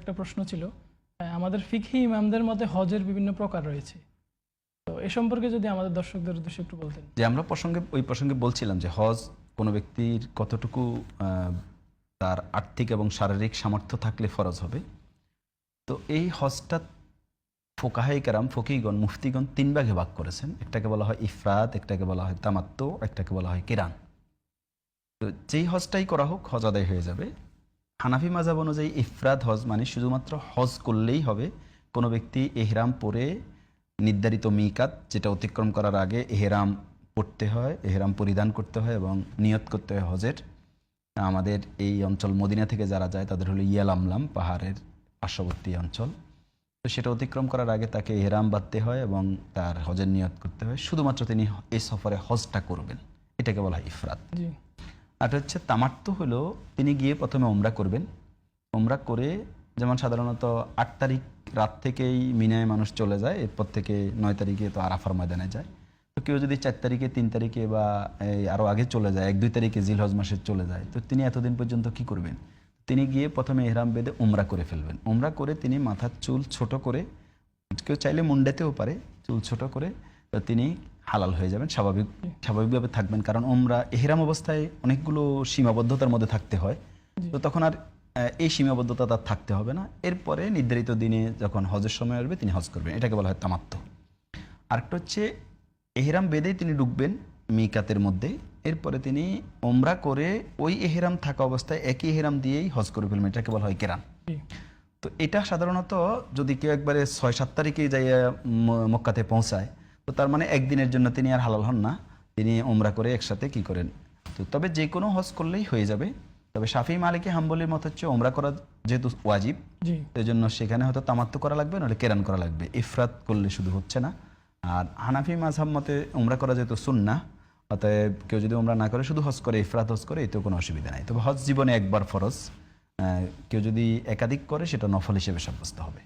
একটা প্রশ্ন ছিল, আমাদের ফিকহি ইমামদের মতে হজের বিভিন্ন প্রকার রয়েছে, তো এ সম্পর্কে যদি আমাদের দর্শকদের উদ্দেশ্যে একটু বলতেন। যে আমরা ওই প্রসঙ্গে বলছিলাম যে হজ কোনো ব্যক্তির কতটুকু তার আর্থিক এবং শারীরিক সামর্থ্য থাকলে ফরজ হবে। তো এই হজটা ফোকাহাই কেরাম, ফকিগণ, মুফতিগণ 3 ভাগে ভাগ করেছেন। একটাকে বলা হয় ইফরাদ, একটাকে বলা হয় তামাত্তু, একটাকে বলা হয় কিরান। তো যেই হজটাই করা হোক হজ আদায় হয়ে যাবে। হানাফি মাযহাব অনুযায়ী ইফরাদ হজ মানে শুধুমাত্র হজ করলেই হবে। কোনো ব্যক্তি এহরাম পরে নির্ধারিত মিকাত, যেটা অতিক্রম করার আগে এহরাম পড়তে হয়, এহরাম পরিধান করতে হয় এবং নিয়ত করতে হয় হজের। আমাদের এই অঞ্চল মদিনা থেকে যারা যায় তাদের হলো ইয়ালামলাম, পাহাড়ের পার্শ্ববর্তী অঞ্চল। তো সেটা অতিক্রম করার আগে তাকে এহরাম বাঁধতে হয় এবং তার হজের নিয়ত করতে হয়। শুধুমাত্র তিনি এই সফরে হজটা করবেন, এটাকে বলা হয় ইফরাদ। আর হচ্ছে তামাত্তু হলো তিনি গিয়ে প্রথমে ওমরা করবেন। ওমরা করে, যেমন সাধারণত 8 তারিখ রাত থেকেই মিনায় মানুষ চলে যায়, এরপর থেকে 9 তারিখে তো আরাফার ময়দানে যায়। তো কেউ যদি 4 তারিখে, 3 তারিখে বা আরও আগে চলে যায়, 1-2 তারিখে জিলহজ মাসে চলে যায়, তো তিনি এতদিন পর্যন্ত কি করবেন? তিনি গিয়ে প্রথমে এহরাম বেঁধে উমরা করে ফেলবেন। উমরা করে তিনি মাথার চুল ছোট করে, কেউ চাইলে মুন্ডাতেও পারে, চুল ছোট করে তিনি হালাল হয়ে যাবেন, স্বাভাবিকভাবে থাকবেন। কারণ উমরা এহরাম অবস্থায় অনেকগুলো সীমাবদ্ধতার মধ্যে থাকতে হয়, তো তখন আর এই সীমাবদ্ধতা তার থাকতে হবে না। এরপরে নির্ধারিত দিনে যখন হজের সময় আসবে তিনি হজ করবেন, এটাকে বলা হয় তামাত্তু। আরেকটা হচ্ছে এহরাম বেঁধেই তিনি ঢুকবেন মিকাতের মধ্যে, এরপরে তিনি ওমরা করে ওই এহরাম থাকা অবস্থায় একই এহরাম দিয়েই হজ করে ফেলবেন, এটাকে বলা হয় কেরান। তো এটা সাধারণত যদি কেউ একবারে 6-7 তারিখে যাইয়া মক্কাতে পৌঁছায়, তো তার মানে একদিনের জন্য তিনি আর হালাল হন না, তিনি ওমরা করে একসাথে কি করেন। তো তবে যে কোনো হজ করলেই হয়ে যাবে। তবে শাফি মালিকি হাম্বলির মত হচ্ছে ওমরা করা যেহেতু ওয়াজিব, এই জন্য সেখানে হয়তো তামাত্তু করা লাগবে, নাহলে কেরান করা লাগবে, ইফরাত করলে শুধু হচ্ছে না। আর হানাফি মাযহাব মতে ওমরা করা যেহেতু সুন্নাহ, অতএব কেউ যদি ওমরা না করে শুধু হজ করে, ইফরাত হজ করে, এতেও কোনো অসুবিধা নাই। তবে হজ জীবনে একবার ফরজ, কেউ যদি একাধিক করে সেটা নফল হিসেবে সাব্যস্ত হবে।